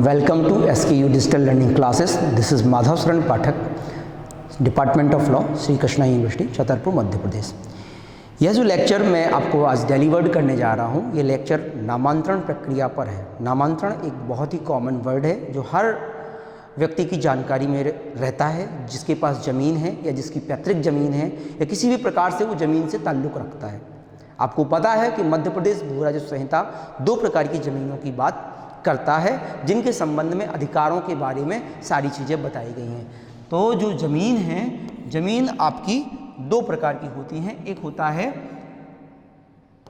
Welcome to SKU digital learning classes. This is Madhav Sharan Pathak, department of law, Shri Krishna University, Chhatarpur, Madhya Pradesh. यह जो lecture मैं आपको आज डिलीवर्ड करने जा रहा हूँ, ये लेक्चर नामांतरण प्रक्रिया पर है। नामांतरण एक बहुत ही कॉमन वर्ड है जो हर व्यक्ति की जानकारी में रहता है, जिसके पास ज़मीन है या जिसकी पैतृक ज़मीन है या किसी भी प्रकार से वो ज़मीन से ताल्लुक़ रखता है। आपको पता है कि मध्य प्रदेश भू राजस्व संहिता 2 प्रकार की ज़मीनों की बात करता है, जिनके संबंध में अधिकारों के बारे में सारी चीज़ें बताई गई हैं। तो जो ज़मीन है, ज़मीन आपकी 2 प्रकार की होती हैं। एक होता है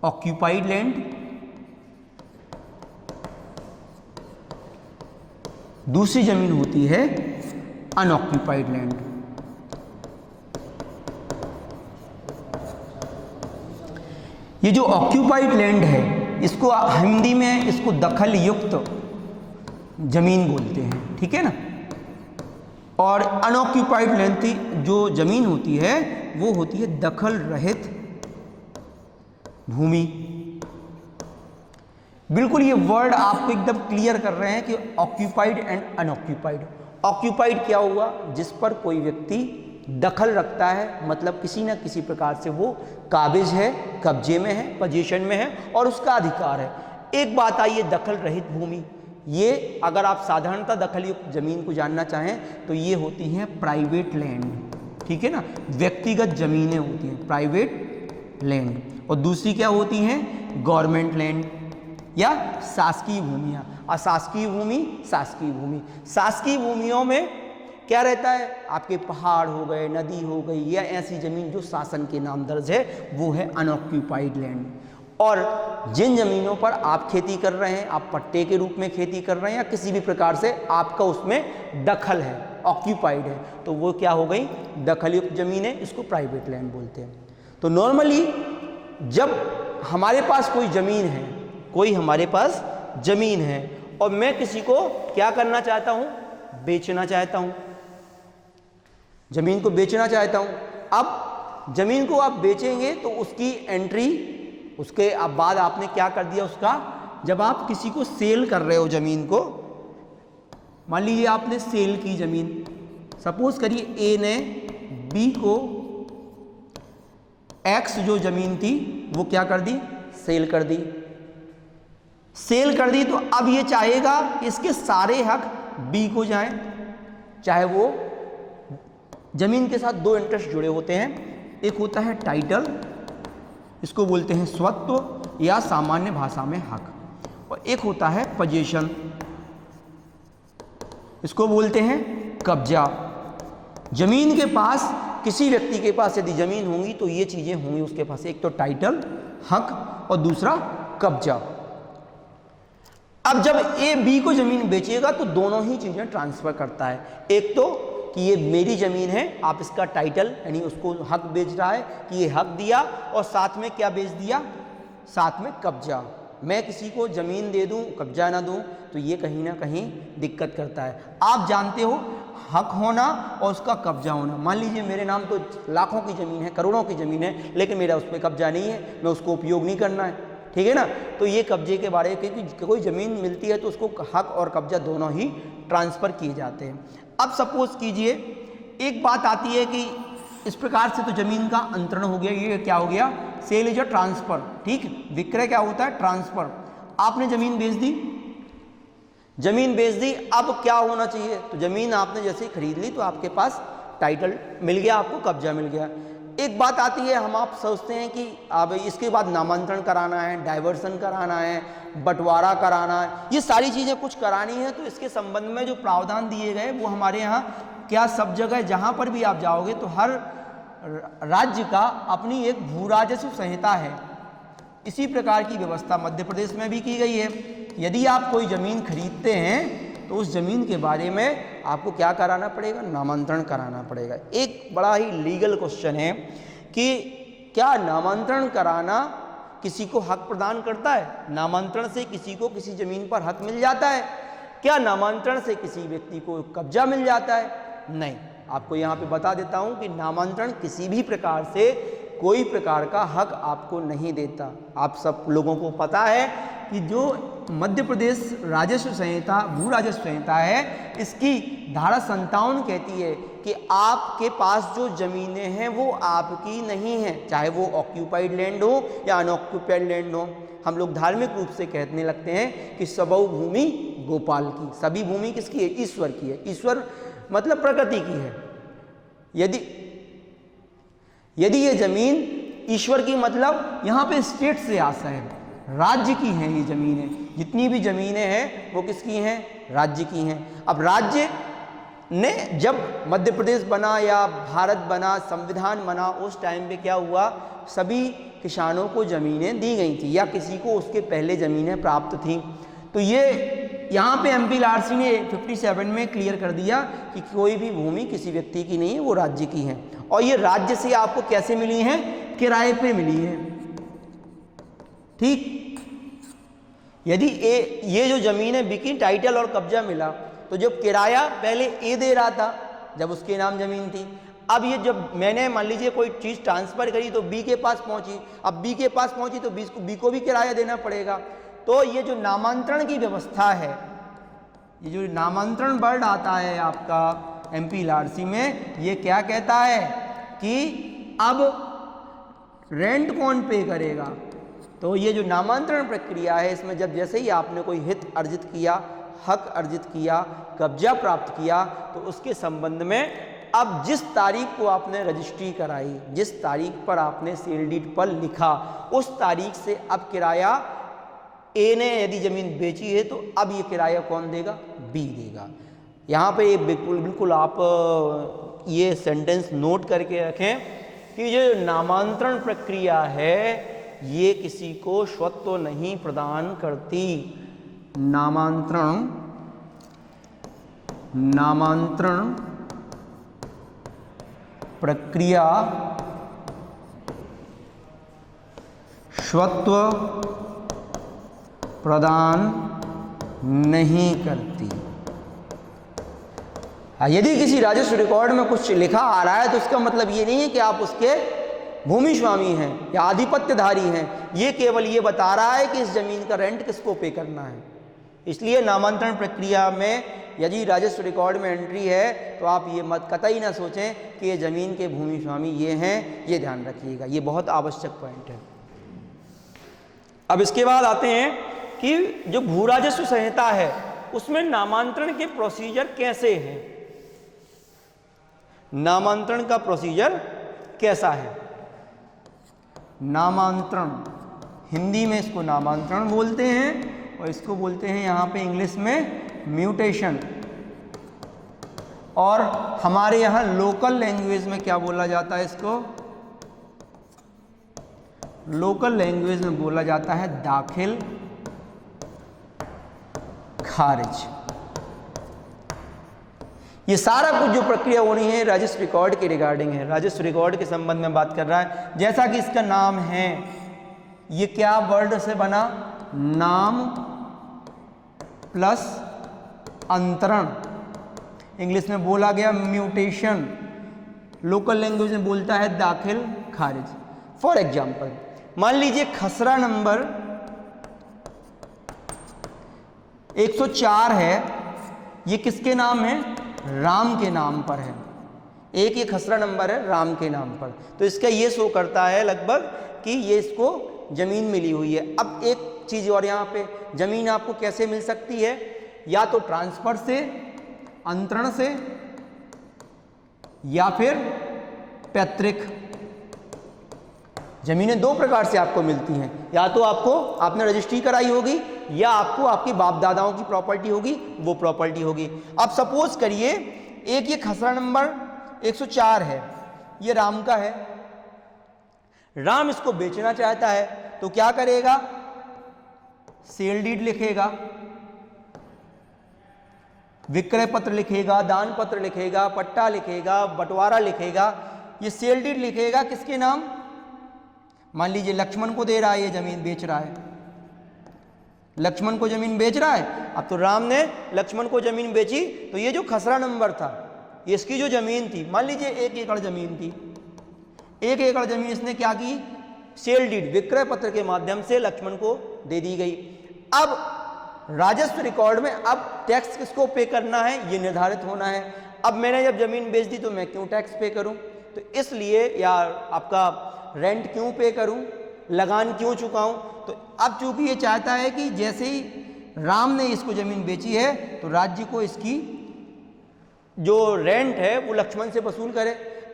ऑक्यूपाइड लैंड, दूसरी ज़मीन होती है अनऑक्यूपाइड लैंड। ये जो ऑक्यूपाइड लैंड है, इसको हिंदी में इसको दखल युक्त जमीन बोलते हैं, ठीक है ना। और अनऑक्यूपाइड लैंड जो जमीन होती है वो होती है दखल रहित भूमि। बिल्कुल ये वर्ड आपको एकदम क्लियर कर रहे हैं कि ऑक्यूपाइड एंड अनऑक्यूपाइड। ऑक्यूपाइड क्या हुआ? जिस पर कोई व्यक्ति दखल रखता है, मतलब किसी न किसी प्रकार से वो काबिज है, कब्जे में है, पोजीशन में है और उसका अधिकार है। एक बात आई है दखल रहित भूमि। ये अगर आप साधारणतः दखल युक्त जमीन को जानना चाहें तो ये होती हैं प्राइवेट लैंड, ठीक है ना। व्यक्तिगत जमीनें होती हैं प्राइवेट लैंड, और दूसरी क्या होती हैं? गवर्नमेंट लैंड या शासकीय भूमियाँ। अशासकीय भूमि, शासकीय भूमि। शासकीय भूमियों में क्या रहता है? आपके पहाड़ हो गए, नदी हो गई, या ऐसी जमीन जो शासन के नाम दर्ज है, वो है अनऑक्यूपाइड लैंड। और जिन जमीनों पर आप खेती कर रहे हैं, आप पट्टे के रूप में खेती कर रहे हैं या किसी भी प्रकार से आपका उसमें दखल है, ऑक्यूपाइड है, तो वो क्या हो गई? दखल युक्त जमीन है, इसको प्राइवेट लैंड बोलते हैं। तो नॉर्मली जब हमारे पास कोई ज़मीन है, कोई हमारे पास ज़मीन है और मैं किसी को क्या करना चाहता हूँ? बेचना चाहता हूँ, ज़मीन को बेचना चाहता हूँ। अब ज़मीन को आप बेचेंगे तो उसकी एंट्री, उसके अब बाद आपने क्या कर दिया उसका, जब आप किसी को सेल कर रहे हो ज़मीन को, मान लीजिए आपने सेल की ज़मीन, सपोज करिए ए ने बी को एक्स जो ज़मीन थी वो क्या कर दी? सेल कर दी। सेल कर दी तो अब ये चाहेगा कि इसके सारे हक बी को जाएं, चाहे वो जमीन के साथ 2 इंटरेस्ट जुड़े होते हैं। एक होता है टाइटल, इसको बोलते हैं स्वत्व या सामान्य भाषा में हक, और एक होता है पोजीशन, इसको बोलते हैं कब्जा। जमीन के पास, किसी व्यक्ति के पास यदि जमीन होंगी तो ये चीजें होंगी उसके पास, एक तो टाइटल, हक, और दूसरा कब्जा। अब जब ए बी को जमीन बेचेगा तो दोनों ही चीजें ट्रांसफर करता है। एक तो कि ये मेरी ज़मीन है, आप इसका टाइटल यानी उसको हक बेच रहा है कि ये हक दिया, और साथ में क्या बेच दिया? साथ में कब्जा। मैं किसी को ज़मीन दे दूं, कब्जा ना दूं, तो ये कहीं ना कहीं दिक्कत करता है। आप जानते हो हक होना और उसका कब्जा होना। मान लीजिए मेरे नाम तो लाखों की ज़मीन है, करोड़ों की ज़मीन है, लेकिन मेरा उस पर कब्जा नहीं है, मैं उसको उपयोग नहीं करना है, ठीक है ना। तो ये कब्जे के बारे में, क्योंकि कोई ज़मीन मिलती है तो उसको हक और कब्जा दोनों ही ट्रांसफ़र किए जाते हैं। अब सपोज कीजिए एक बात आती है कि इस प्रकार से तो जमीन का अंतरण हो गया, ये क्या हो गया? सेल इज अ ट्रांसफर, ठीक। विक्रय क्या होता है? ट्रांसफर। आपने जमीन बेच दी, जमीन बेच दी, अब क्या होना चाहिए? तो जमीन आपने जैसे ही खरीद ली तो आपके पास टाइटल मिल गया, आपको कब्जा मिल गया। एक बात आती है, हम आप सोचते हैं कि अब इसके बाद नामांतरण कराना है, डाइवर्सन कराना है, बंटवारा कराना है, ये सारी चीज़ें कुछ करानी है, तो इसके संबंध में जो प्रावधान दिए गए वो हमारे यहाँ क्या सब जगह जहाँ पर भी आप जाओगे तो हर राज्य का अपनी एक भू राजस्व संहिता है। इसी प्रकार की व्यवस्था मध्य प्रदेश में भी की गई है। यदि आप कोई ज़मीन खरीदते हैं तो उस ज़मीन के बारे में आपको क्या कराना पड़ेगा? नामांतरण कराना पड़ेगा। एक बड़ा ही लीगल क्वेश्चन है कि क्या नामांतरण कराना किसी को हक प्रदान करता है? नामांतरण से किसी को किसी ज़मीन पर हक मिल जाता है? क्या नामांतरण से किसी व्यक्ति को कब्जा मिल जाता है? नहीं। आपको यहाँ पे बता देता हूँ कि नामांतरण किसी भी प्रकार से कोई प्रकार का हक आपको नहीं देता। आप सब लोगों को पता है कि जो मध्य प्रदेश राजस्व संहिता, भू राजस्व संहिता है, इसकी धारा 57 कहती है कि आपके पास जो ज़मीनें हैं वो आपकी नहीं हैं, चाहे वो ऑक्यूपाइड लैंड हो या अनऑक्यूपाइड लैंड हो। हम लोग धार्मिक रूप से कहने लगते हैं कि सबौ भूमि गोपाल की, सभी भूमि किसकी है? ईश्वर की है। ईश्वर मतलब प्रकृति की है। यदि ये जमीन ईश्वर की, मतलब यहाँ पे स्टेट से आशा है, राज्य की हैं ये ज़मीनें, जितनी भी ज़मीनें हैं वो किसकी हैं? राज्य की हैं। अब राज्य ने जब मध्य प्रदेश बना या भारत बना, संविधान बना, उस टाइम पे क्या हुआ, सभी किसानों को ज़मीनें दी गई थी या किसी को उसके पहले ज़मीनें प्राप्त थीं। तो ये यहाँ पे MPLRC ने 57 में क्लियर कर दिया कि कोई भी भूमि किसी व्यक्ति की नहीं है, वो राज्य की है। और ये राज्य से आपको कैसे मिली हैं? किराए पे मिली है। ठीक, यदि ये जो ज़मीनें बिकी, टाइटल और कब्जा मिला, तो जब किराया पहले ए दे रहा था जब उसके नाम ज़मीन थी, अब ये जब मैंने मान लीजिए कोई चीज़ ट्रांसफ़र करी तो बी के पास पहुंची, अब बी के पास पहुंची तो बी को भी किराया देना पड़ेगा। तो ये जो नामांतरण की व्यवस्था है, ये जो नामांतरण वर्ड आता है आपका MPLRC में, ये क्या कहता है कि अब रेंट कौन पे करेगा। तो ये जो नामांतरण प्रक्रिया है, इसमें जब जैसे ही आपने कोई हित अर्जित किया, हक अर्जित किया, कब्जा प्राप्त किया, तो उसके संबंध में अब जिस तारीख को आपने रजिस्ट्री कराई, जिस तारीख पर आपने सेल डीड पर लिखा, उस तारीख से अब किराया ए ने यदि ज़मीन बेची है तो अब ये किराया कौन देगा? बी देगा। यहाँ पे ये बिल्कुल आप ये सेंटेंस नोट करके रखें कि जो नामांतरण प्रक्रिया है ये किसी को स्वत्व नहीं प्रदान करती। नामांतरण प्रक्रिया स्वत्व प्रदान नहीं करती। यदि किसी राजस्व रिकॉर्ड में कुछ लिखा आ रहा है तो इसका मतलब ये नहीं है कि आप उसके भूमि स्वामी हैं या आधिपत्यधारी हैं, ये केवल ये बता रहा है कि इस जमीन का रेंट किसको पे करना है। इसलिए नामांतरण प्रक्रिया में यदि राजस्व रिकॉर्ड में एंट्री है तो आप ये मत कतई ना सोचें कि ये ज़मीन के भूमि स्वामी ये हैं, ये ध्यान रखिएगा, ये बहुत आवश्यक पॉइंट है। अब इसके बाद आते हैं कि जो भू राजस्व संहिता है उसमें नामांतरण के प्रोसीजर कैसे हैं। नामांतरण का प्रोसीजर कैसा है? नामांतरण, हिंदी में इसको नामांतरण बोलते हैं और इसको बोलते हैं यहाँ पे इंग्लिश में म्यूटेशन, और हमारे यहाँ लोकल लैंग्वेज में क्या बोला जाता है इसको? लोकल लैंग्वेज में बोला जाता है दाखिल खारिज। ये सारा कुछ जो प्रक्रिया हो रही है राजस्व रिकॉर्ड के रिगार्डिंग है, राजस्व रिकॉर्ड के संबंध में बात कर रहा है। जैसा कि इसका नाम है, ये क्या वर्ड से बना? नाम प्लस अंतरण, इंग्लिश में बोला गया म्यूटेशन, लोकल लैंग्वेज में बोलता है दाखिल खारिज। फॉर एग्जाम्पल मान लीजिए खसरा नंबर 104 है, ये किसके नाम है? राम के नाम पर है। एक ये खसरा नंबर है राम के नाम पर, तो इसका ये शो करता है लगभग कि ये इसको ज़मीन मिली हुई है। अब एक चीज़ और, यहाँ पे ज़मीन आपको कैसे मिल सकती है? या तो ट्रांसफ़र से, अंतरण से, या फिर पैतृक। ज़मीनें दो प्रकार से आपको मिलती हैं, या तो आपने रजिस्ट्री कराई होगी या आपको आपके बाप दादाओं की प्रॉपर्टी होगी, वो प्रॉपर्टी होगी। अब सपोज करिए एक ये खसरा नंबर 104 है, ये राम का है, राम इसको बेचना चाहता है तो क्या करेगा? सेल डीड लिखेगा, विक्रय पत्र लिखेगा, दान पत्र लिखेगा, पट्टा लिखेगा, बंटवारा लिखेगा। ये सेल डीड लिखेगा किसके नाम? मान लीजिए लक्ष्मण को दे रहा है, ये जमीन बेच रहा है, लक्ष्मण को जमीन बेच रहा है। अब तो राम ने लक्ष्मण को जमीन बेची तो ये जो खसरा नंबर था, ये इसकी जो जमीन थी, मान लीजिए 1 एकड़ जमीन थी, 1 एकड़ जमीन इसने क्या की, सेल डीड विक्रय पत्र के माध्यम से लक्ष्मण को दे दी गई। अब राजस्व रिकॉर्ड में अब टैक्स किसको पे करना है ये निर्धारित होना है। अब मैंने जब जमीन बेच दी तो मैं क्यों टैक्स पे करूं, तो इसलिए, या आपका रेंट क्यों पे करूं, लगान क्यों चुकाऊं। तो अब चूंकि ये चाहता है कि जैसे ही राम ने इसको जमीन बेची है तो राज्य को इसकी जो रेंट है वो लक्ष्मण से वसूल करे।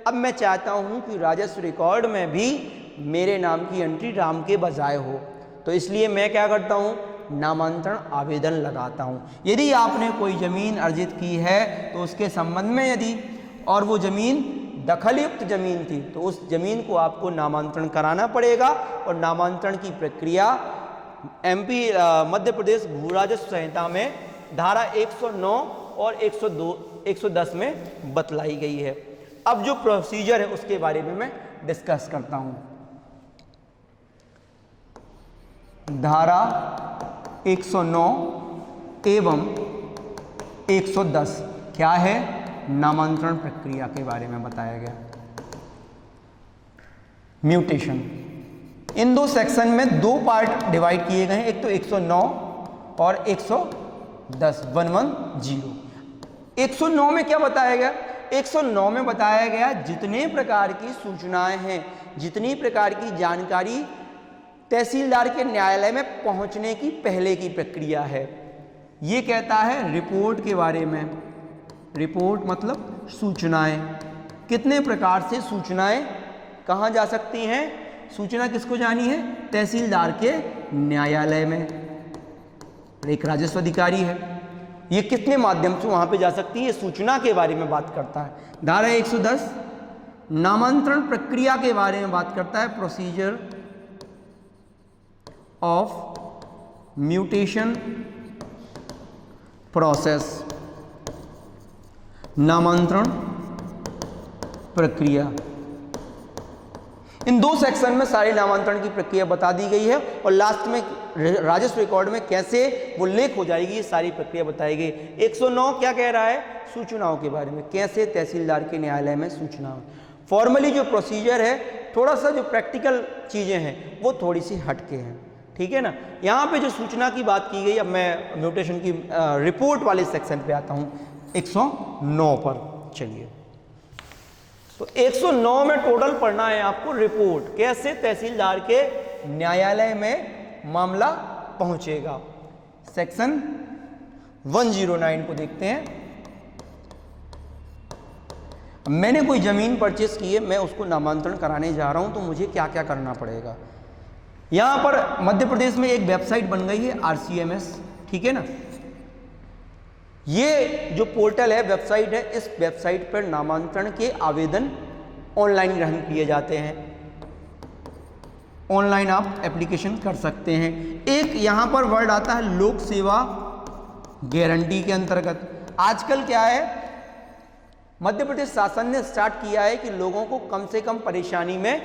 अब मैं चाहता हूं कि राजस्व रिकॉर्ड में भी मेरे नाम की एंट्री राम के बजाय हो, तो इसलिए मैं क्या करता हूं, नामांतरण आवेदन लगाता हूं। यदि आपने कोई जमीन अर्जित की है तो उसके संबंध में यदि, और वो जमीन दखलयुक्त जमीन थी, तो उस जमीन को आपको नामांतरण कराना पड़ेगा। और नामांतरण की प्रक्रिया एमपी मध्य प्रदेश भू राजस्व संहिता में धारा 109 और 110 में बतलाई गई है। अब जो प्रोसीजर है उसके बारे में मैं डिस्कस करता हूं। धारा 109 एवं 110 क्या है, नामांतरण प्रक्रिया के बारे में बताया गया। म्यूटेशन, इन दो सेक्शन में 2 पार्ट डिवाइड किए गए हैं, एक तो 109 और 110 110। 109 में क्या बताया गया, 109 में बताया गया जितने प्रकार की सूचनाएं हैं, जितनी प्रकार की जानकारी तहसीलदार के न्यायालय में पहुंचने की पहले की प्रक्रिया है, ये कहता है रिपोर्ट के बारे में। रिपोर्ट मतलब सूचनाएं, कितने प्रकार से सूचनाएं कहां जा सकती हैं, सूचना किसको जानी है, तहसीलदार के न्यायालय में। एक राजस्व अधिकारी है, ये कितने माध्यम से वहां पे जा सकती है, सूचना के बारे में बात करता है। धारा 110 नामांतरण प्रक्रिया के बारे में बात करता है, प्रोसीजर ऑफ म्यूटेशन प्रोसेस, नामांतरण प्रक्रिया। इन 2 सेक्शन में सारी नामांतरण की प्रक्रिया बता दी गई है और लास्ट में राजस्व रिकॉर्ड में कैसे वो लेख हो जाएगी ये सारी प्रक्रिया बताई गई। 109 क्या कह रहा है, सूचनाओं के बारे में, कैसे तहसीलदार के न्यायालय में सूचना। फॉर्मली जो प्रोसीजर है, थोड़ा सा जो प्रैक्टिकल चीजें हैं वो थोड़ी सी हटके हैं, ठीक है ना। यहाँ पे जो सूचना की बात की गई, अब मैं म्यूटेशन की रिपोर्ट वाले सेक्शन पे आता हूँ 109 पर। चलिए, तो 109 में टोटल पढ़ना है आपको रिपोर्ट, कैसे तहसीलदार के न्यायालय में मामला पहुंचेगा। सेक्शन 109 को देखते हैं। मैंने कोई जमीन परचेस की है, मैं उसको नामांतरण कराने जा रहा हूं, तो मुझे क्या क्या करना पड़ेगा। यहां पर मध्य प्रदेश में एक वेबसाइट बन गई है RCMS, ठीक है ना। ये जो पोर्टल है, वेबसाइट है, इस वेबसाइट पर नामांतरण के आवेदन ऑनलाइन ग्रहण किए जाते हैं। ऑनलाइन आप एप्लीकेशन कर सकते हैं। एक यहां पर वर्ड आता है लोक सेवा गारंटी के अंतर्गत। आजकल क्या है, मध्य प्रदेश शासन ने स्टार्ट किया है कि लोगों को कम से कम परेशानी में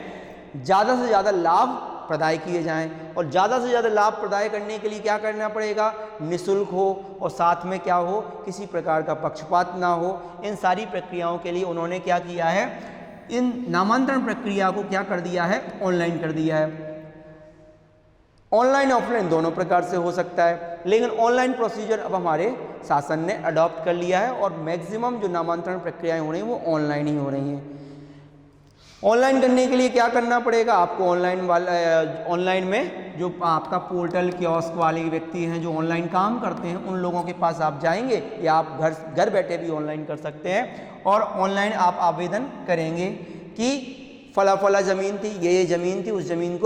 ज़्यादा से ज़्यादा लाभ प्रदाय किए जाएं, और ज़्यादा से ज़्यादा लाभ प्रदाय करने के लिए क्या करना पड़ेगा, निःशुल्क हो और साथ में क्या हो, किसी प्रकार का पक्षपात ना हो। इन सारी प्रक्रियाओं के लिए उन्होंने क्या किया है, इन नामांतरण प्रक्रिया को क्या कर दिया है, ऑनलाइन कर दिया है। ऑनलाइन ऑफलाइन दोनों प्रकार से हो सकता है, लेकिन ऑनलाइन प्रोसीजर अब हमारे शासन ने अडॉप्ट कर लिया है और मैक्सिमम जो नामांतरण प्रक्रियाएं हो रही हैं वो ऑनलाइन ही हो रही हैं। ऑनलाइन करने के लिए क्या करना पड़ेगा आपको, ऑनलाइन में जो आपका पोर्टल कियोस्क वाले व्यक्ति हैं जो ऑनलाइन काम करते हैं, उन लोगों के पास आप जाएंगे, या आप घर बैठे भी ऑनलाइन कर सकते हैं, और ऑनलाइन आप आवेदन करेंगे कि फला ज़मीन थी, ये ज़मीन थी, उस ज़मीन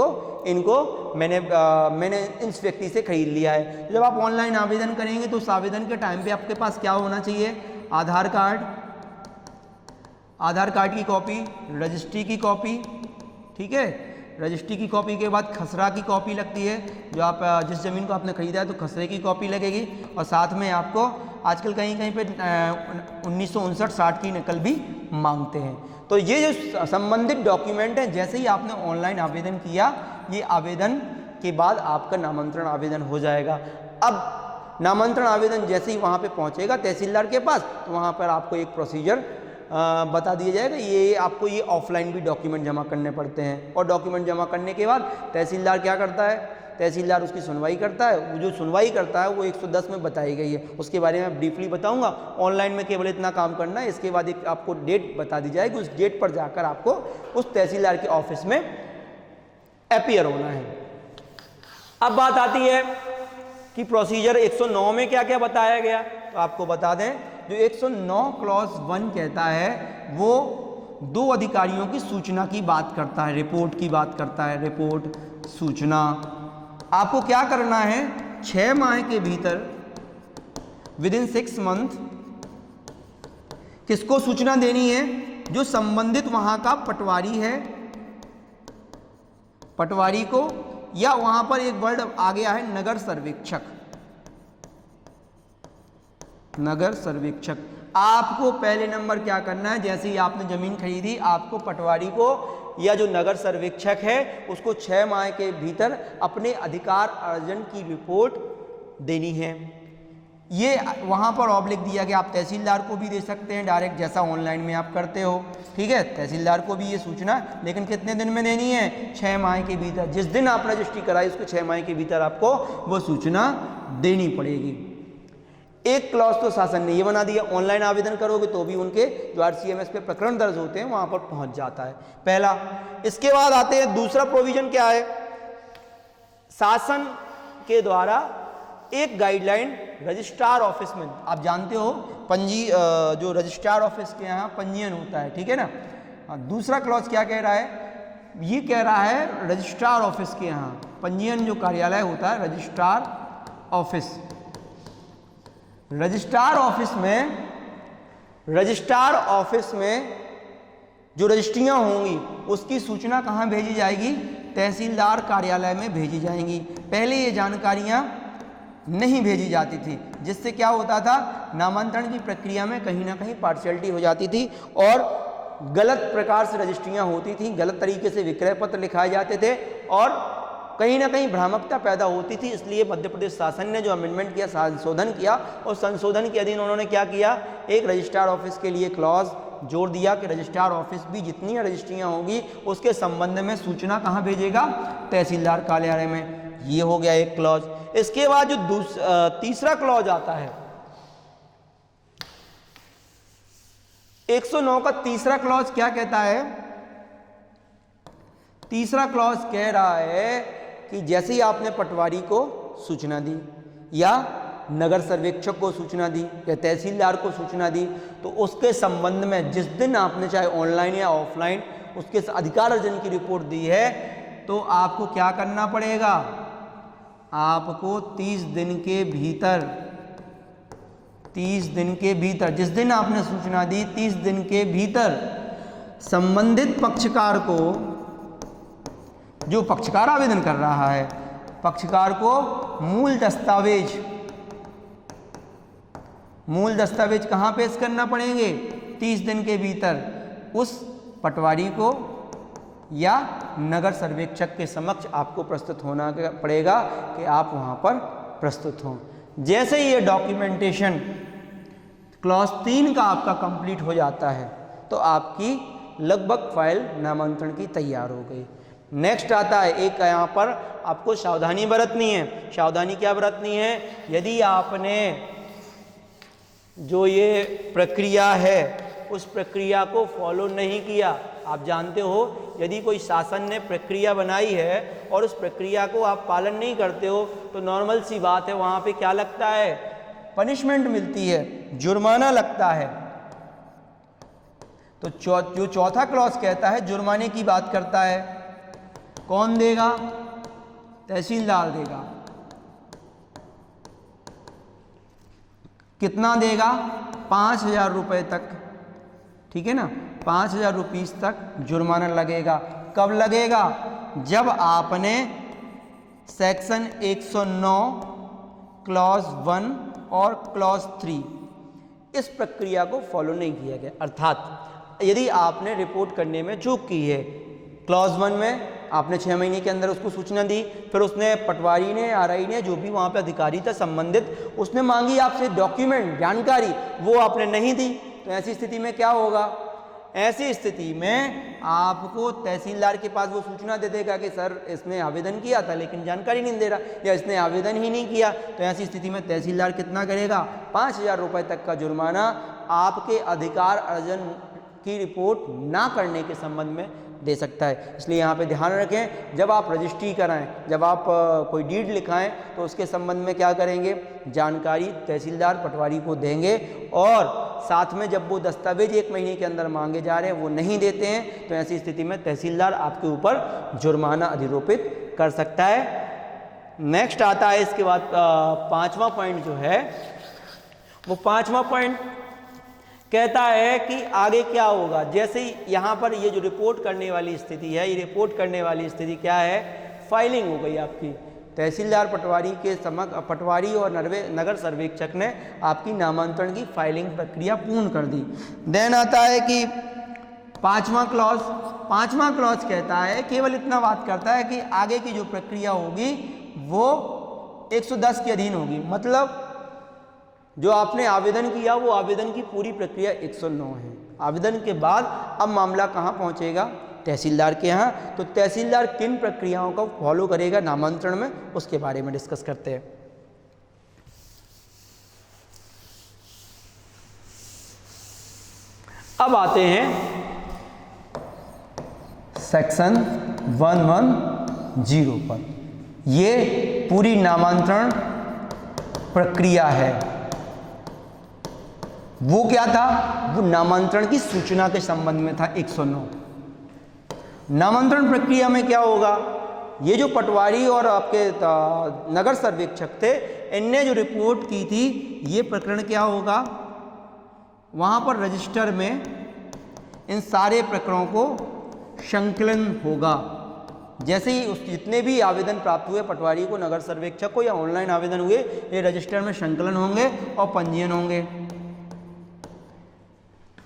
को मैंने इस व्यक्ति से खरीद लिया है। जब आप ऑनलाइन आवेदन करेंगे तो उस आवेदन के टाइम पे आपके पास क्या होना चाहिए, आधार कार्ड की कॉपी, रजिस्ट्री की कॉपी, ठीक है। रजिस्ट्री की कॉपी के बाद खसरा की कॉपी लगती है, जो आप जिस ज़मीन को आपने खरीदा है तो खसरे की कॉपी लगेगी, और साथ में आपको आजकल कहीं कहीं पे 1959-60 की नकल भी मांगते हैं। तो ये जो संबंधित डॉक्यूमेंट हैं, जैसे ही आपने ऑनलाइन आवेदन किया, ये आवेदन के बाद आपका नामांतरण आवेदन हो जाएगा। अब नामांतरण आवेदन जैसे ही वहाँ पे पहुँचेगा तहसीलदार के पास, तो वहाँ पर आपको एक प्रोसीजर बता दिया जाएगा। ये आपको ये ऑफलाइन भी डॉक्यूमेंट जमा करने पड़ते हैं, और डॉक्यूमेंट जमा करने के बाद तहसीलदार क्या करता है, तहसीलदार उसकी सुनवाई करता है। वो जो सुनवाई करता है वो 110 में बताई गई है, उसके बारे में ब्रीफली बताऊंगा। ऑनलाइन में केवल इतना काम करना है। इसके बाद एक आपको डेट बता दी जाएगी, उस डेट पर जाकर आपको उस तहसीलदार के ऑफिस में अपीयर होना है। अब बात आती है कि प्रोसीजर 109 में क्या क्या बताया गया, तो आपको बता दें जो 109 क्लॉज 1 कहता है वो 2 अधिकारियों की सूचना की बात करता है, रिपोर्ट की बात करता है। रिपोर्ट, सूचना, आपको क्या करना है, 6 माह के भीतर विदिन 6 मंथ किसको सूचना देनी है, जो संबंधित वहां का पटवारी है, पटवारी को, या वहां पर एक वर्ड आ गया है नगर सर्वेक्षक, नगर सर्वेक्षक। आपको पहले नंबर क्या करना है, जैसे ही आपने जमीन खरीदी आपको पटवारी को या जो नगर सर्वेक्षक है उसको 6 माह के भीतर अपने अधिकार अर्जन की रिपोर्ट देनी है। ये वहाँ पर ऑब्लिक दिया गया, आप तहसीलदार को भी दे सकते हैं डायरेक्ट, जैसा ऑनलाइन में आप करते हो, ठीक है। तहसीलदार को भी ये सूचना, लेकिन कितने दिन में देनी है, 6 माह के भीतर। जिस दिन आप रजिस्ट्री कराई उसको 6 माह के भीतर आपको वो सूचना देनी पड़ेगी। एक क्लॉज तो शासन ने ये बना दिया, ऑनलाइन आवेदन करोगे तो भी उनके जो RCMS पे प्रकरण दर्ज होते हैं वहां पर पहुंच जाता है, पहला। इसके बाद आते हैं दूसरा प्रोविजन क्या है, शासन के द्वारा एक गाइडलाइन रजिस्ट्रार ऑफिस में, आप जानते हो जो रजिस्ट्रार ऑफिस के यहाँ पंजीयन होता है, ठीक है ना। दूसरा क्लॉज क्या कह रहा है, ये कह रहा है रजिस्ट्रार ऑफिस के यहाँ पंजीयन जो कार्यालय होता है रजिस्ट्रार ऑफिस, रजिस्ट्रार ऑफिस में जो रजिस्ट्रियां होंगी उसकी सूचना कहाँ भेजी जाएगी, तहसीलदार कार्यालय में भेजी जाएंगी। पहले ये जानकारियां नहीं भेजी जाती थी, जिससे क्या होता था, नामांतरण की प्रक्रिया में कहीं ना कहीं पार्शियलिटी हो जाती थी और गलत प्रकार से रजिस्ट्रियां होती थी, गलत तरीके से विक्रय पत्र लिखाए जाते थे और कहीं ना कहीं भ्रामकता पैदा होती थी। इसलिए मध्य प्रदेश शासन ने जो अमेंडमेंट किया, संशोधन किया, और संशोधन के अधीन उन्होंने क्या किया, एक रजिस्ट्रार ऑफिस के लिए क्लॉज जोड़ दिया कि रजिस्ट्रार ऑफिस भी जितनी रजिस्ट्रियां होंगी उसके संबंध में सूचना कहाँ भेजेगा, तहसीलदार कार्यालय में। ये हो गया एक क्लॉज। इसके बाद जो तीसरा क्लॉज आता है 109 का तीसरा क्लॉज क्या कहता है, तीसरा क्लॉज कह रहा है कि जैसे ही आपने पटवारी को सूचना दी या नगर सर्वेक्षक को सूचना दी या तहसीलदार को सूचना दी, तो उसके संबंध में जिस दिन आपने चाहे ऑनलाइन या ऑफलाइन उसके अधिकार अर्जन की रिपोर्ट दी है, तो आपको क्या करना पड़ेगा, आपको 30 दिन के भीतर, 30 दिन के भीतर, जिस दिन आपने सूचना दी 30 दिन के भीतर संबंधित पक्षकार को, जो पक्षकार आवेदन कर रहा है, पक्षकार को मूल दस्तावेज कहाँ पेश करना पड़ेंगे, 30 दिन के भीतर उस पटवारी को या नगर सर्वेक्षक के समक्ष आपको प्रस्तुत होना पड़ेगा कि आप वहाँ पर प्रस्तुत हों। जैसे ही ये डॉक्यूमेंटेशन क्लॉज 3 का आपका कंप्लीट हो जाता है तो आपकी लगभग फाइल नामांतरण की तैयार हो गई। नेक्स्ट आता है एक, यहाँ पर आपको सावधानी बरतनी है। सावधानी क्या बरतनी है, यदि आपने जो ये प्रक्रिया है उस प्रक्रिया को फॉलो नहीं किया, आप जानते हो यदि कोई शासन ने प्रक्रिया बनाई है और उस प्रक्रिया को आप पालन नहीं करते हो तो नॉर्मल सी बात है, वहाँ पे क्या लगता है, पनिशमेंट मिलती है, जुर्माना लगता है। तो जो चौथा क्लॉज कहता है जुर्माने की बात करता है, कौन देगा, तहसीलदार देगा। कितना देगा, 5,000 रुपये तक, ठीक है ना, 5,000 रुपीस तक जुर्माना लगेगा। कब लगेगा, जब आपने सेक्शन 109 क्लॉज 1 और क्लॉज 3 इस प्रक्रिया को फॉलो नहीं किया गया, अर्थात यदि आपने रिपोर्ट करने में चूक की है। क्लॉज 1 में आपने 6 महीने के अंदर उसको सूचना दी, फिर उसने पटवारी ने, RI ने, जो भी वहाँ पे अधिकारी था संबंधित, उसने मांगी आपसे डॉक्यूमेंट, जानकारी, वो आपने नहीं दी, तो ऐसी स्थिति में क्या होगा, ऐसी स्थिति में आपको तहसीलदार के पास वो सूचना दे देगा कि सर इसने आवेदन किया था लेकिन जानकारी नहीं दे रहा, या इसने आवेदन ही नहीं किया। तो ऐसी स्थिति में तहसीलदार कितना करेगा, 5,000 रुपये तक का जुर्माना आपके अधिकार अर्जन की रिपोर्ट ना करने के संबंध में दे सकता है। इसलिए यहाँ पे ध्यान रखें, जब आप रजिस्ट्री कराएं, जब आप कोई डीड लिखाएं तो उसके संबंध में क्या करेंगे, जानकारी तहसीलदार पटवारी को देंगे, और साथ में जब वो दस्तावेज 1 महीने के अंदर मांगे जा रहे हैं वो नहीं देते हैं तो ऐसी स्थिति में तहसीलदार आपके ऊपर जुर्माना अधिरोपित कर सकता है। नेक्स्ट आता है इसके बाद 5वां पॉइंट जो है, वो 5वां पॉइंट कहता है कि आगे क्या होगा। जैसे ही यहाँ पर ये जो रिपोर्ट करने वाली स्थिति है, ये रिपोर्ट करने वाली स्थिति क्या है, फाइलिंग हो गई आपकी, तहसीलदार पटवारी के समक्ष पटवारी और नगर सर्वेक्षक ने आपकी नामांतरण की फाइलिंग प्रक्रिया पूर्ण कर दी। देन आता है कि 5वां क्लॉज कहता है, केवल इतना बात करता है कि आगे की जो प्रक्रिया होगी वो 110 के अधीन होगी। मतलब जो आपने आवेदन किया वो आवेदन की पूरी प्रक्रिया 109 है। आवेदन के बाद अब मामला कहाँ पहुँचेगा, तहसीलदार के यहाँ। तो तहसीलदार किन प्रक्रियाओं को फॉलो करेगा नामांतरण में, उसके बारे में डिस्कस करते हैं। अब आते हैं सेक्शन 110 पर। ये पूरी नामांतरण प्रक्रिया है। वो क्या था, वो नामांतरण की सूचना के संबंध में था 109। नामांतरण प्रक्रिया में क्या होगा, ये जो पटवारी और आपके नगर सर्वेक्षक थे, इनने जो रिपोर्ट की थी, ये प्रकरण क्या होगा, वहाँ पर रजिस्टर में इन सारे प्रकरणों को संकलन होगा। जैसे ही उस जितने भी आवेदन प्राप्त हुए पटवारी को, नगर सर्वेक्षक को, या ऑनलाइन आवेदन हुए, ये रजिस्टर में संकलन होंगे और पंजीयन होंगे।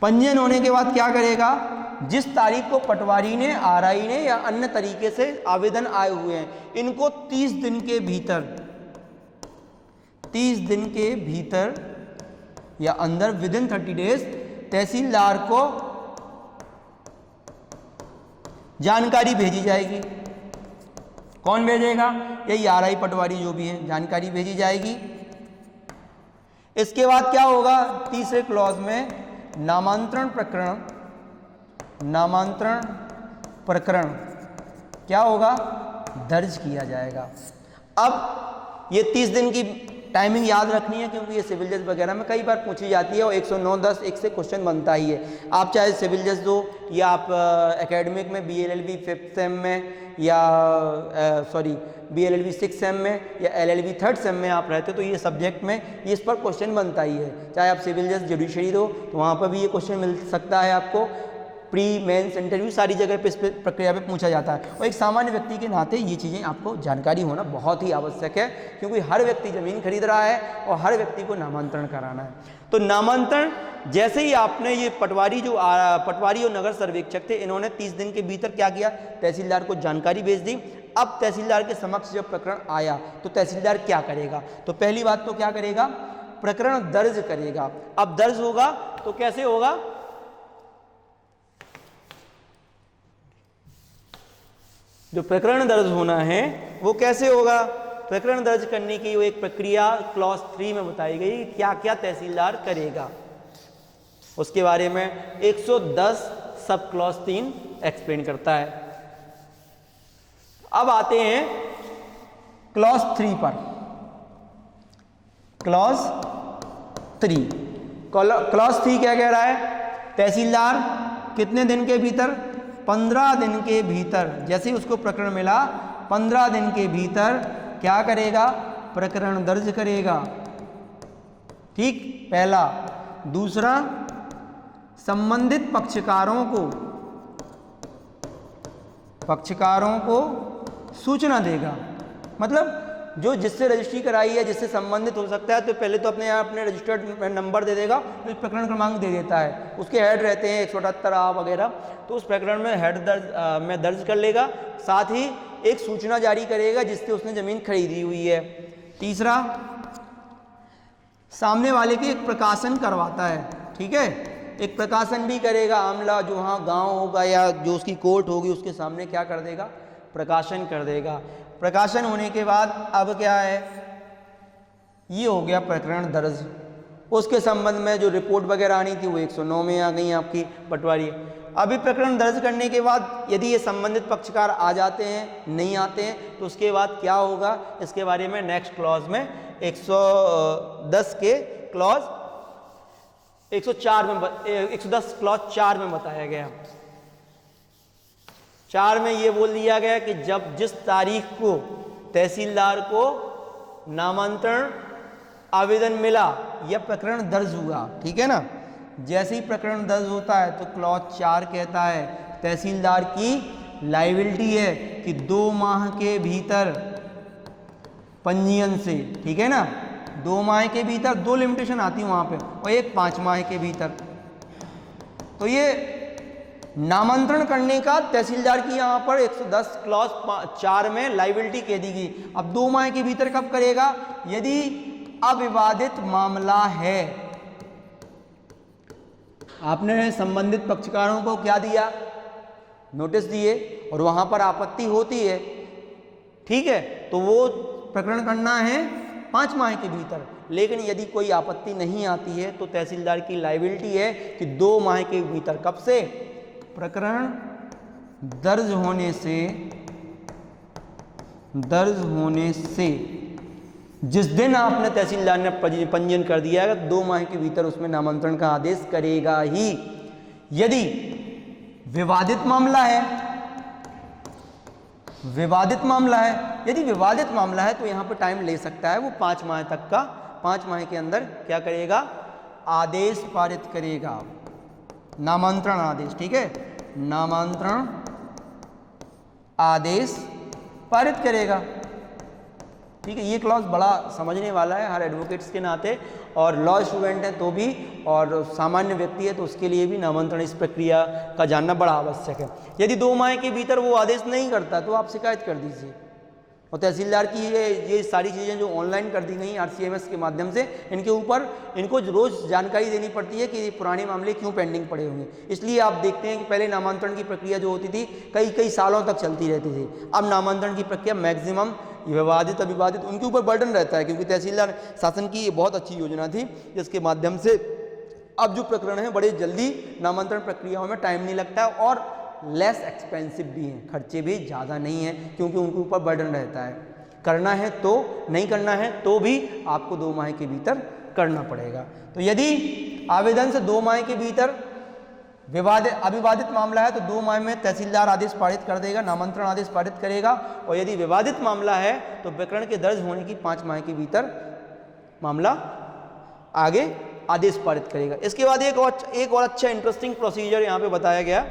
पंजीयन होने के बाद क्या करेगा, जिस तारीख को पटवारी ने, आरआई ने या अन्य तरीके से आवेदन आए हुए हैं, इनको 30 दिन के भीतर या अंदर विदिन 30 डेज तहसीलदार को जानकारी भेजी जाएगी। कौन भेजेगा, यही आरआई पटवारी जो भी है, जानकारी भेजी जाएगी। इसके बाद क्या होगा, तीसरे क्लॉज में नामांतरण प्रकरण क्या होगा, दर्ज किया जाएगा। अब ये 30 दिन की टाइमिंग याद रखनी है, क्योंकि ये सिविल जज वगैरह में कई बार पूछी जाती है और 109-10 एक से क्वेश्चन बनता ही है। आप चाहे सिविल जज दो, या आप एकेडमिक में BLLB 5th सेम में, या BLLB 6th सेम में, या LLB 3rd सेम में आप रहते हो, तो ये सब्जेक्ट में ये इस पर क्वेश्चन बनता ही है। चाहे आप सिविल जज जुडिशरी दो तो वहाँ पर भी ये क्वेश्चन मिल सकता है आपको। प्री मेंस इंटरव्यू सारी जगह पे इस प्रक्रिया पे पूछा जाता है, और एक सामान्य व्यक्ति के नाते ये चीज़ें आपको जानकारी होना बहुत ही आवश्यक है, क्योंकि हर व्यक्ति ज़मीन खरीद रहा है और हर व्यक्ति को नामांतरण कराना है। तो नामांतरण जैसे ही आपने ये पटवारी और नगर सर्वेक्षक थे, इन्होंने 30 दिन के भीतर क्या किया, तहसीलदार को जानकारी भेज दी। अब तहसीलदार के समक्ष जब प्रकरण आया तो तहसीलदार क्या करेगा, तो पहली बात तो क्या करेगा, प्रकरण दर्ज करेगा। अब दर्ज होगा तो कैसे होगा, जो प्रकरण दर्ज होना है वो कैसे होगा, प्रकरण दर्ज करने की वो एक प्रक्रिया क्लॉज 3 में बताई गई, क्या क्या तहसीलदार करेगा उसके बारे में 110 सब क्लॉज 3 एक्सप्लेन करता है। अब आते हैं क्लॉज 3 पर। क्लॉज 3 क्या कह रहा है, तहसीलदार कितने दिन के भीतर, 15 दिन के भीतर, जैसे ही उसको प्रकरण मिला 15 दिन के भीतर क्या करेगा, प्रकरण दर्ज करेगा। ठीक, पहला। दूसरा, संबंधित पक्षकारों को सूचना देगा। मतलब जो जिससे रजिस्ट्री कराई है, जिससे संबंधित हो सकता है, तो पहले तो अपने रजिस्टर्ड नंबर दे देगा, फिर प्रकरण क्रमांक दे देता है। उसके हेड रहते हैं 178 वगैरह, तो उस प्रकरण में हेड में दर्ज कर लेगा। साथ ही एक सूचना जारी करेगा जिससे उसने जमीन खरीदी हुई है। तीसरा, सामने वाले के एक प्रकाशन करवाता है। ठीक है, एक प्रकाशन भी करेगा। आमला जो वहाँ गांव होगा या जो उसकी कोर्ट होगी उसके सामने क्या कर देगा, प्रकाशन कर देगा। प्रकाशन होने के बाद अब क्या है, ये हो गया प्रकरण दर्ज। उसके संबंध में जो रिपोर्ट वगैरह आनी थी वो 109 में आ गई आपकी पटवारी। अभी प्रकरण दर्ज करने के बाद यदि ये संबंधित पक्षकार आ जाते हैं, नहीं आते हैं, तो उसके बाद क्या होगा, इसके बारे में नेक्स्ट क्लॉज में 110 के क्लॉज 104 में 110 क्लॉज 4 में बताया गया। 4 में ये बोल दिया गया कि जब जिस तारीख को तहसीलदार को नामांतरण आवेदन मिला या प्रकरण दर्ज हुआ, ठीक है ना, जैसे ही प्रकरण दर्ज होता है तो क्लॉज 4 कहता है तहसीलदार की लायबिलिटी है कि 2 माह के भीतर पंजीयन से, ठीक है ना, 2 माह के भीतर, 2 लिमिटेशन आती है वहाँ पे, और एक 5 माह के भीतर। तो ये नामांतरण करने का तहसीलदार की यहाँ पर 110 क्लॉज 4 में लायबिलिटी कह दी गई। अब 2 माह के भीतर कब करेगा, यदि अविवादित मामला है। आपने संबंधित पक्षकारों को क्या दिया, नोटिस दिए, और वहां पर आपत्ति होती है, ठीक है, तो वो प्रकरण करना है 5 माह के भीतर। लेकिन यदि कोई आपत्ति नहीं आती है तो तहसीलदार की लायबिलिटी है कि 2 माह के भीतर, कब से, प्रकरण दर्ज होने से जिस दिन आपने तहसीलदार ने पंजीयन कर दिया है, 2 माह के भीतर उसमें नामांतरण का आदेश करेगा ही। यदि विवादित मामला है, यदि विवादित मामला है तो यहाँ पर टाइम ले सकता है वो 5 माह तक का। 5 माह के अंदर क्या करेगा, आदेश पारित करेगा, नामांतरण आदेश, ठीक है, नामांतरण आदेश पारित करेगा, ठीक है। ये क्लॉज बड़ा समझने वाला है हर एडवोकेट्स के नाते, और लॉ स्टूडेंट है तो भी, और सामान्य व्यक्ति है तो उसके लिए भी नामांतरण इस प्रक्रिया का जानना बड़ा आवश्यक है। यदि 2 माह के भीतर वो आदेश नहीं करता तो आप शिकायत कर दीजिए। और तहसीलदार की ये सारी चीज़ें जो ऑनलाइन कर दी गई RCMS के माध्यम से, इनके ऊपर इनको रोज़ जानकारी देनी पड़ती है कि ये पुराने मामले क्यों पेंडिंग पड़े होंगे। इसलिए आप देखते हैं कि पहले नामांतरण की प्रक्रिया जो होती थी कई सालों तक चलती रहती थी। अब नामांतरण की प्रक्रिया मैक्सिमम विवादित अविवादित उनके ऊपर बर्डन रहता है, क्योंकि तहसीलदार शासन की ये बहुत अच्छी योजना थी जिसके माध्यम से अब जो प्रकरण है बड़े जल्दी नामांतरण प्रक्रियाओं में टाइम नहीं लगता है, और लेस एक्सपेंसिव भी हैं, खर्चे भी ज़्यादा नहीं हैं, क्योंकि उनके ऊपर बर्डन रहता है। करना है तो, नहीं करना है तो भी आपको 2 माह के भीतर करना पड़ेगा। तो यदि आवेदन से 2 माह के भीतर अविवादित मामला है तो 2 माह में तहसीलदार आदेश पारित कर देगा, नामांतरण आदेश पारित करेगा। और यदि विवादित मामला है तो प्रकरण के दर्ज होने की 5 माह के भीतर मामला आगे आदेश पारित करेगा। इसके बाद एक और अच्छा इंटरेस्टिंग प्रोसीजर यहाँ पे बताया गया।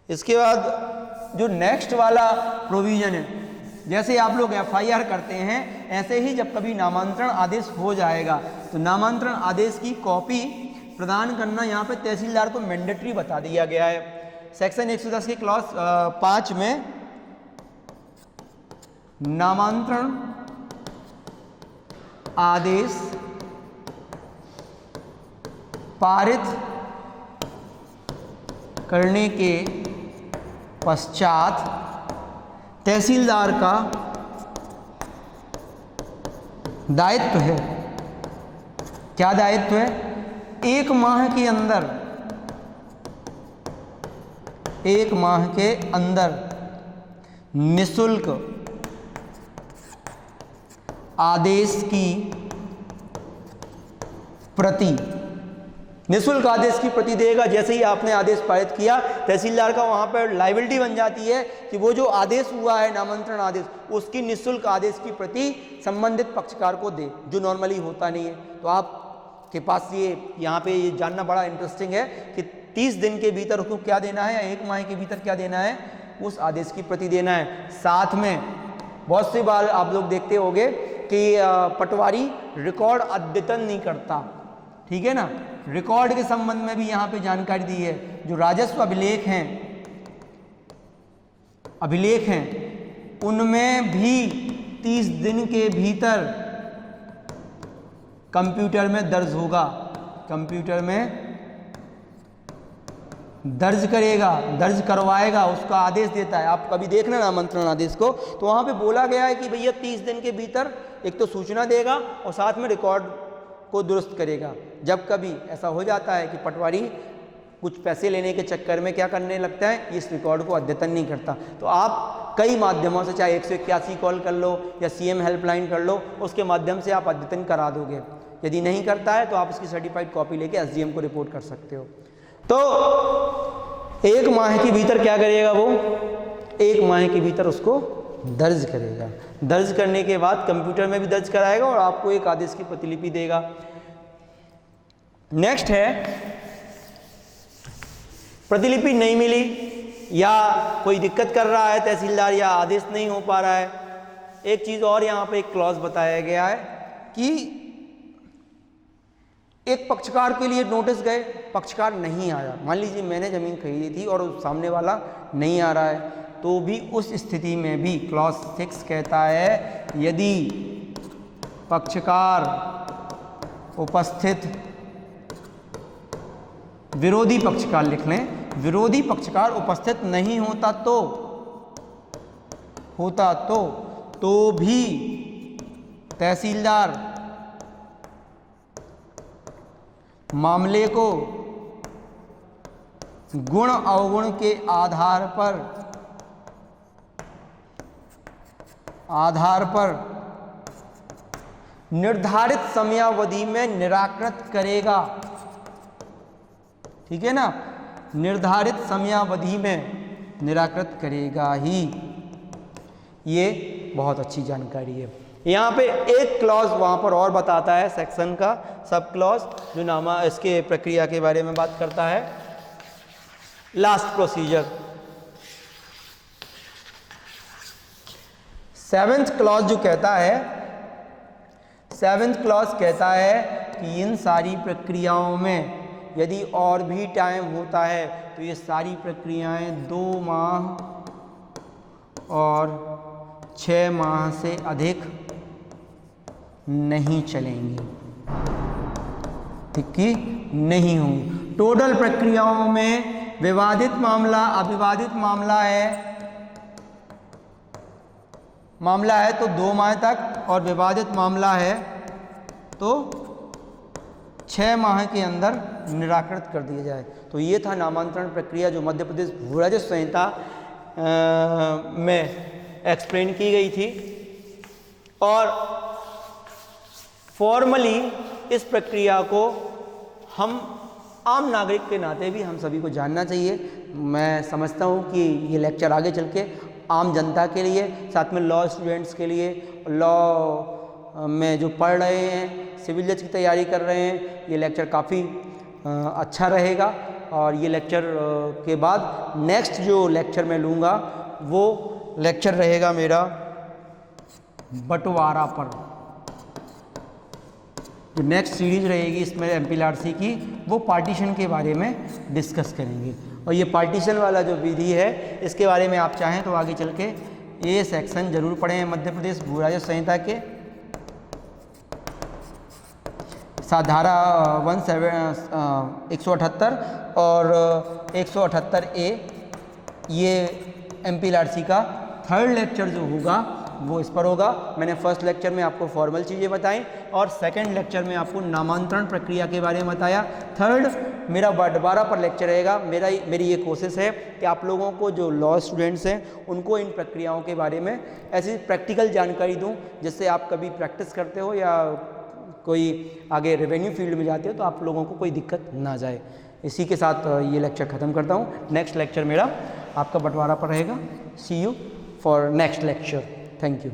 इसके बाद जो नेक्स्ट वाला प्रोविजन है, जैसे आप लोग FIR करते हैं, ऐसे ही जब कभी नामांतरण आदेश हो जाएगा तो नामांतरण आदेश की कॉपी प्रदान करना यहाँ पे तहसीलदार को मैंडेटरी बता दिया गया है। सेक्शन 110 के क्लॉज 5 में नामांतरण आदेश पारित करने के पश्चात तहसीलदार का दायित्व है, क्या दायित्व है, 1 माह के अंदर निःशुल्क आदेश की प्रति, निःशुल्क आदेश की प्रति देगा। जैसे ही आपने आदेश पारित किया, तहसीलदार का वहां पर लायबिलिटी बन जाती है कि वो जो आदेश हुआ है नामांतरण आदेश, उसकी निःशुल्क आदेश की प्रति संबंधित पक्षकार को दे, जो नॉर्मली होता नहीं है। तो आपके पास ये यहाँ पे ये जानना बड़ा इंटरेस्टिंग है कि 30 दिन के भीतर उसको क्या देना है, या 1 माह के भीतर क्या देना है, उस आदेश की प्रति देना है। साथ में बहुत सी बार आप लोग देखते होंगे कि पटवारी रिकॉर्ड अद्यतन नहीं करता, ठीक है ना। रिकॉर्ड के संबंध में भी यहाँ पे जानकारी दी है। जो राजस्व अभिलेख हैं उनमें भी 30 दिन के भीतर कंप्यूटर में दर्ज होगा, कंप्यूटर में दर्ज करेगा, दर्ज करवाएगा, उसका आदेश देता है। आप कभी देखना नामांतरण आदेश को, तो वहाँ पे बोला गया है कि भैया 30 दिन के भीतर एक तो सूचना देगा और साथ में रिकॉर्ड को दुरुस्त करेगा। जब कभी ऐसा हो जाता है कि पटवारी कुछ पैसे लेने के चक्कर में क्या करने लगता है, इस रिकॉर्ड को अद्यतन नहीं करता, तो आप कई माध्यमों से, चाहे 181 कॉल कर लो या CM हेल्पलाइन कर लो, उसके माध्यम से आप अद्यतन करा दोगे। यदि नहीं करता है तो आप उसकी सर्टिफाइड कॉपी लेके SDM को रिपोर्ट कर सकते हो। तो 1 माह के भीतर क्या करेगा वो, 1 माह के भीतर उसको दर्ज करेगा। दर्ज करने के बाद कंप्यूटर में भी दर्ज कराएगा और आपको एक आदेश की प्रतिलिपि देगा। नेक्स्ट है, प्रतिलिपि नहीं मिली या कोई दिक्कत कर रहा है तहसीलदार या आदेश नहीं हो पा रहा है। एक चीज़ और यहाँ पे एक क्लॉज बताया गया है कि एक पक्षकार के लिए नोटिस गए, पक्षकार नहीं आया। मान लीजिए मैंने ज़मीन खरीदी थी और सामने वाला नहीं आ रहा है, तो भी उस स्थिति में भी क्लॉज 6 कहता है, यदि पक्षकार उपस्थित, विरोधी पक्षकार लिख लें, विरोधी पक्षकार उपस्थित नहीं होता तो भी तहसीलदार मामले को गुण अवगुण के आधार पर निर्धारित समयावधि में निराकृत करेगा। ठीक है ना, निर्धारित समयावधि में निराकृत करेगा ही। ये बहुत अच्छी जानकारी है। यहाँ पे एक क्लॉज वहाँ पर और बताता है, सेक्शन का सब क्लॉज, जो इसके प्रक्रिया के बारे में बात करता है। लास्ट प्रोसीजर, 7th क्लॉज जो कहता है, 7th क्लॉज कहता है कि इन सारी प्रक्रियाओं में यदि और भी टाइम होता है तो ये सारी प्रक्रियाएं 2 माह और 6 माह से अधिक नहीं चलेंगी, ठीक कि नहीं होंगी। टोटल प्रक्रियाओं में विवादित मामला, अविवादित मामला है तो 2 माह तक, और विवादित मामला है तो 6 माह के अंदर निराकृत कर दिया जाए। तो ये था नामांतरण प्रक्रिया जो मध्य प्रदेश भू राजस्व संहिता में एक्सप्लेन की गई थी। और फॉर्मली इस प्रक्रिया को हम आम नागरिक के नाते भी हम सभी को जानना चाहिए। मैं समझता हूँ कि ये लेक्चर आगे चल के आम जनता के लिए, साथ में लॉ स्टूडेंट्स के लिए, लॉ में जो पढ़ रहे हैं, सिविल जज की तैयारी कर रहे हैं, ये लेक्चर काफ़ी अच्छा रहेगा। और ये लेक्चर के बाद नेक्स्ट जो लेक्चर मैं लूँगा वो लेक्चर रहेगा मेरा बंटवारा पर। जो नेक्स्ट सीरीज रहेगी इसमें MPLRC की, वो पार्टीशन के बारे में डिस्कस करेंगे। और ये पार्टीशन वाला जो विधि है, इसके बारे में आप चाहें तो आगे चल के ये सेक्शन जरूर पढ़ें मध्य प्रदेश भू राजस्व संहिता के धारा 178 और 178A। ये MPLRC का 3rd लेक्चर जो होगा वो इस पर होगा। मैंने फर्स्ट लेक्चर में आपको फॉर्मल चीज़ें बताई और सेकंड लेक्चर में आपको नामांतरण प्रक्रिया के बारे में बताया। थर्ड मेरा बंटवारा पर लेक्चर रहेगा। मेरी ये कोशिश है कि आप लोगों को जो लॉ स्टूडेंट्स हैं उनको इन प्रक्रियाओं के बारे में ऐसी प्रैक्टिकल जानकारी दूं, जिससे आप कभी प्रैक्टिस करते हो या कोई आगे रेवेन्यू फील्ड में जाते हो तो आप लोगों को कोई दिक्कत ना जाए। इसी के साथ ये लेक्चर ख़त्म करता हूँ। नेक्स्ट लेक्चर मेरा आपका बंटवारा पर रहेगा। See you for next lecture. Thank you.